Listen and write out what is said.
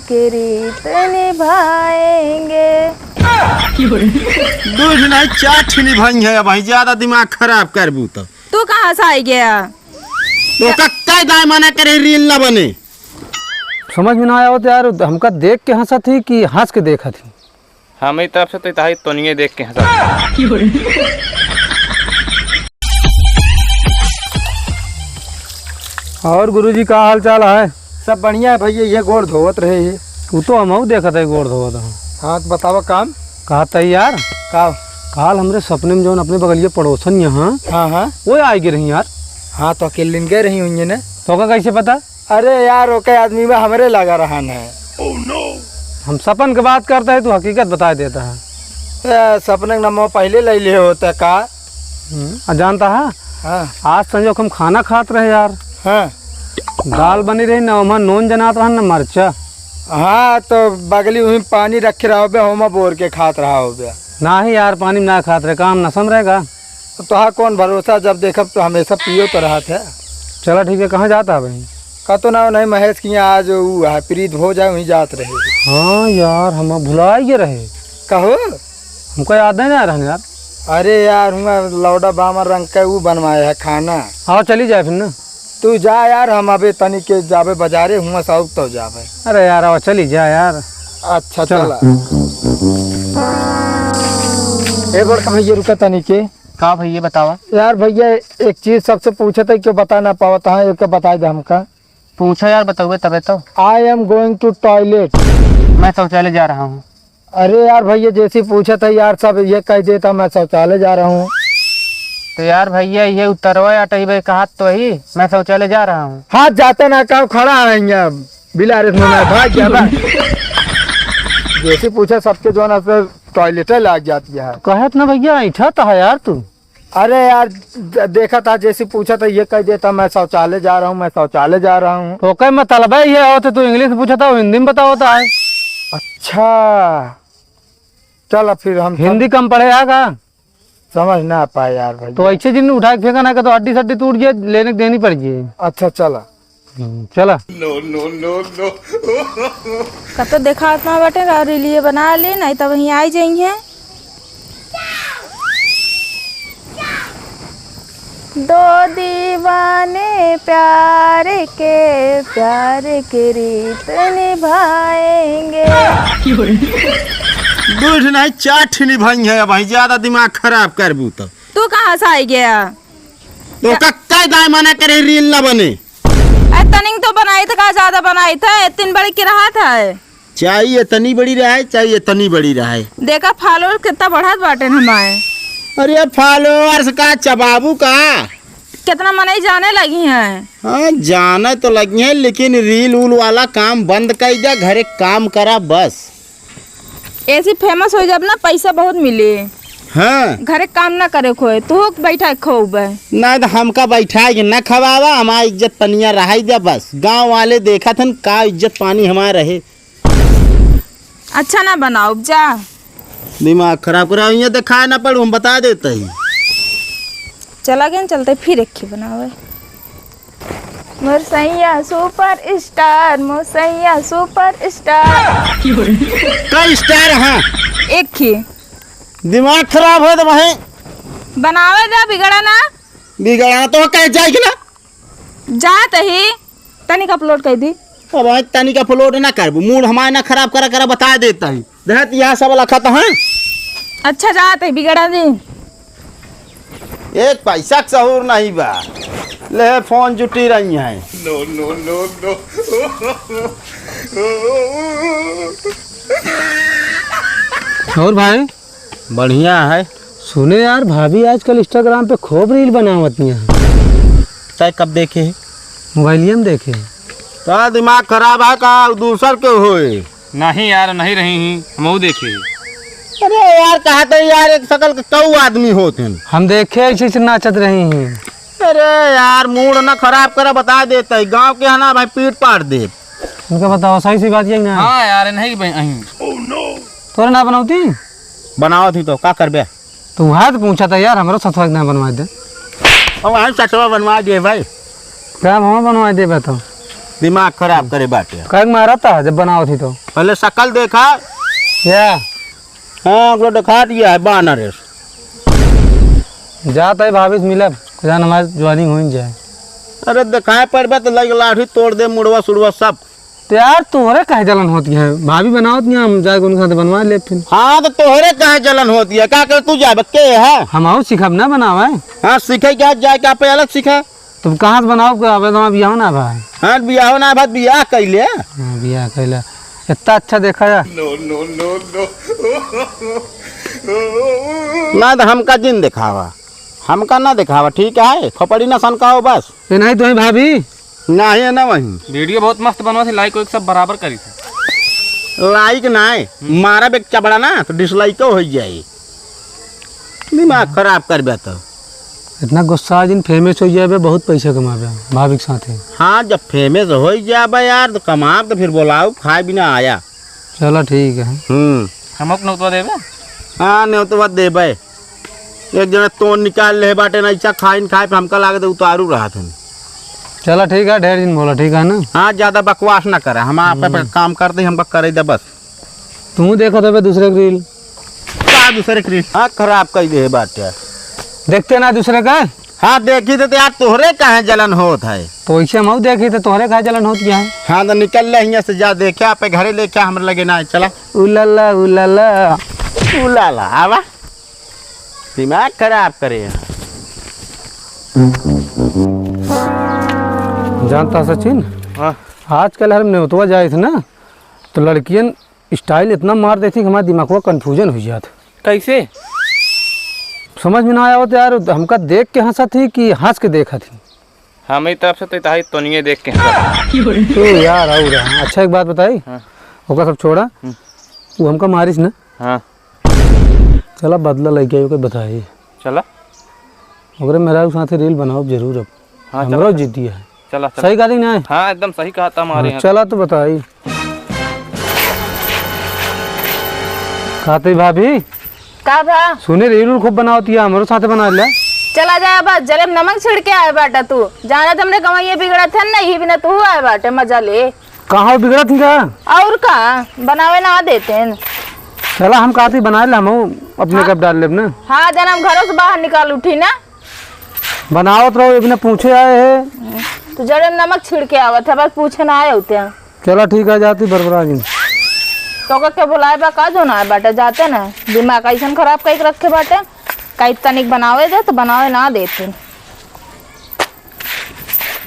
के रीत निभाएंगे। दूध नहीं चाट निभाई है भाई, ज्यादा दिमाग खराब करबू तो। तू कहाँ से आ गया? तो कक्का दाय मना करे रील ना बने। समझ में ना आया हो तो यार, हमका देख के हंसा थी कि हंस के देखा थी? हमें तरफ से तो इताही तोनिए देख के हंसा। और गुरुजी का हाल चाल है? सब बढ़िया है भैया, ये गोड़ धोवत रहे है। तू तो हम देखा था गोड़ धोता। हाँ तो बतावा काम कहा था यार, का काल हमरे सपने में जो अपने बगलिए पड़ोसन यहाँ हाँ हाँ वो आएगी रही यार। हाँ तो अकेले दिन गए रही हुई ने। तो का कैसे पता? अरे यार ओके आदमी में हमरे लगा रहा है। हम सपन के बात करते है, तू हकीकत बता देता है। सपने का नमो पहले ले लिए होता का। जानता है हाँ आज संजोग हम खाना खात रहे यार। हाँ दाल बनी रही ना, वहाँ नून जनात रहा न मरचा। हाँ तो बगली हुई पानी रखे रहो बे, होमा बोर के खात रहा हो बे। ना ही यार पानी में ना खात रहे, काम नसम रहेगा। तो हाँ कौन भरोसा, जब देखब तो हमेशा पियो तो रहा था। चलो ठीक है, कहाँ जाता है भाई? का तो ना नहीं महेश की यहाँ आज वो है प्रीत हो जाए वहीं जात रहे। हाँ यार हम भुला ही रहे। कहो हमको याद नहीं आ रहा यार। अरे यार हुआ लौड़ा बामा रंग का वो बनवाया है खाना। हाँ चली जाए फिर ना। तू जा यार, हम अबे तनी के जाबे बाजारे हुआ सब तो जाबे। अरे यार अब चली जा यार। अच्छा चला एक बार भैया रुका तनी के। का भैया बतावा। यार भैया एक चीज सबसे पूछे थे क्यों बता ना पावत है, एक बता दे हमका। पूछो यार, बताओ तबे तो। I am going to toilet. मैं शौचालय जा रहा हूँ। अरे यार भैया जैसे पूछा था यार सब ये कह देता मैं शौचालय जा रहा हूँ। तो यार भैया ये उतरवा अटैबे कहा तो ही मैं शौचालय जा रहा हूँ। हाथ जाते ना कहो खड़ा है यहाँ बिलारे में भाग गया ना। जैसे पूछा सबके जो ना टॉयलेट लग जाती है। कहत ना भैया ऐठा था यार तू। अरे यार देखा था जैसे पूछा था ये कह देता मैं शौचालय जा रहा हूँ, मैं शौचालय जा रहा हूँ। तो कह मतलब ये होते तू इंग्लिश में पूछा था, हिंदी में बता होता है। अच्छा चल फिर हम हिंदी कम पढ़े का समझ ना पाए यार भाई। तो ऐसे जिन उठा के फेंका ना तो हड्डी सड्डी टूट गई, लेने की देनी पड़ेगी। अच्छा चला चला। कब तो देखा अपना बटेगा और लिए बना ले, नहीं तो वहीं आई जाएंगे। दो दीवाने प्यार के रीत निभाएंगे। दूध नहीं चाट निभाई है भाई, ज्यादा दिमाग खराब करबू तो। तू कहाँ से आ गया? तो कक्का दाय मना करे रील ना बने। तनिंग तो बनाई था, ज्यादा बनाई था, इतनी बड़ी की रहा था। चाहिए इतनी बड़ी रहा है, चाहिए इतनी बड़ी रहा है। देखा फॉलोअर कितना बढ़त बाटे हमारे। अरे फॉलोअर्स का चबाबू का कितना मनाई जाने लगी हैं। हाँ जाना तो लगी है, लेकिन रील उल वाला काम बंद कर दे, घरे काम करा बस। ऐसी फेमस हो जब ना पैसा बहुत मिले। हाँ घरे काम ना करे खोए तू बैठा खूब। ना तो हमका बैठा न खवावा, हमारा इज्जत पनिया रहा दे बस। गांव वाले देखा था का इज्जत पानी हमारा रहे। अच्छा ना बनाओ जा। दिमाग खराब करा ये दिखाए ना पड़ू, हम बता देते ही। चला गया चलते फिर एक बनावे। मोरसैया सुपर स्टार, मोरसैया सुपर स्टार। कई स्टार हाँ एक ही दिमाग खराब है तो वही बनावे जा, बिगड़ा ना। बिगड़ना तो कह जाएगी ना। जात ही तनिक अपलोड कर दी। अब तनी का फ्लोट ना कर, मूड हमारे ना खराब करा करा बता देता ही। देख यहाँ सब लखा तो है। अच्छा जात है बिगड़ा दी। एक पैसा का सहूर नहीं बा, ले फोन जुटी रही है। नो नो नो नो और भाई बढ़िया है। सुने यार भाभी आजकल इंस्टाग्राम पे खूब रील बनावती हैं। तय कब देखे है? मोबाइलिया में देखे। तो दिमाग खराब है का दूसर के होए? नहीं यार नहीं रही ही, हम देखे। अरे यार कहते यार एक शकल के कऊ आदमी होते हैं। हम देखे ऐसे नाचत रही हैं। अरे यार मूड ना खराब करा बता देता है, गांव के है ना भाई पीट पाट दे। उनका बताओ सही सी बात यही ना। हाँ यार नहीं तोरे ना बनावती बनाओ थी तो का करबे। तू वहाँ तो पूछा था यार हमारा सतवा ना बनवा दे। वहाँ सटवा बनवा दिए भाई। क्या हम बनवा दे बताओ। दिमाग खराब करे बाटे। कहीं मारा था जब बनाओ थी तो पहले शकल देखा। क्या हाँ वो दिखा दिया है बानर। जाता है भाभी से मिला जान हमारी ज्वाइनिंग हो ही जाए। अरे दिखाए पर तो लग लाठी तोड़ दे मुड़वा सुड़वा सब। तो यार तुम्हारे कहे जलन होती है भाभी बनाओ नहीं हम जाके उनके साथ बनवा ले फिर। हाँ तो तोहरे कहे जलन होती है क्या कर तू जा के है। हम आओ सिखब ना बनावा है। हाँ सीखे क्या जाए क्या पे अलग सीखा। तुम कहाँ से बनाओ बियाह ना भाई। हाँ बियाह ना बात बियाह कैले। हाँ बियाह कैला इतना अच्छा देखा जा। ना तो हमका जिन दिखावा हमका ना दिखावा ठीक है खोपड़ी ना सनकाओ बस। ये नहीं तो भाभी ना ही ना वही वीडियो बहुत मस्त बनवा थी, लाइक वाइक सब बराबर करी थी। लाइक ना है मारा बेक चबड़ा ना तो डिसलाइक हो जाए। दिमाग खराब कर बे तो। इतना गुस्सा जिन फेमस हो जाए बहुत पैसा कमावे भाभी के साथ है। हाँ जब फेमस हो जाए यार तो कमा तो फिर बुलाओ खाए बिना आया। चलो ठीक है। हमक नौतवा देवे। हाँ नहीं तो बात दे भाई एक जना तो निकाल ले बाटे ना इच्छा खाइन खाए पे हमका लागे तो उतारू रहा था। चलो ठीक है ढेर दिन बोला ठीक है ना। हाँ ज्यादा बकवास ना करे हम आप पे काम करते हमका करे दे बस। तू देखो तो दूसरे की रील क्या दूसरे की हाँ खराब कर दे बात यार। देखते ना दूसरे का। हाँ देखी तो यार तोहरे कहे जलन होत है। तो ऐसे हम देखी तो तुम्हारे कहा जलन होती है। हाँ तो निकल ले यहाँ से जा देखे आप घरे लेके हमरे लगे ना चला। उलाला उलाला उलाला आवा दिमाग खराब करे। जानता सचिन आजकल हम नेवतवा जाए थे ना तो लड़कियन स्टाइल इतना मार देती कि हमारा दिमाग कंफ्यूजन हो जाता। कैसे समझ में ना आया हो तो यार हमका देख के हंसा थी कि हंस के देखा थी। हमारी तरफ से तो ताही तोनिए देख के तो यार और अच्छा एक बात बताई। ओका सब छोड़ा वो हमका मारिस ना। हाँ चला बदला लेके आयो के बताई। चला अगर मेरा साथ रील बनाओ जरूर अब। हाँ हमरो जिद्दी है। चला सही कहा ना। हाँ एकदम सही कहा था हमारे यहाँ। चला तो बताई खाते भाभी का भा सुने रील खूब बनाती है हमारे साथ बना लिया। चला जाए बस जले नमक छिड़के आए बाटा तू जाना तुमने कमाइए बिगड़ा था नहीं बिना तू आए बाटे मजा ले। कहाँ बिगड़ा थी क्या और का बनावे ना देते हैं। चला हम कहते बना ले हम अपने कब डाल ले ना। हाँ जना हम घरों से बाहर निकाल उठी ना बनाओ तो बिना पूछे आए है। तो जड़े नमक छिड़के आवत है बस पूछे ना आए होते हैं। चला ठीक है जाती बरबरा जी तो क्या बुलाए बा का जो ना आए बाटे जाते ना दिमाग ऐसा खराब कई रखे बाटे कई तनिक बनावे दे तो बनावे ना देते।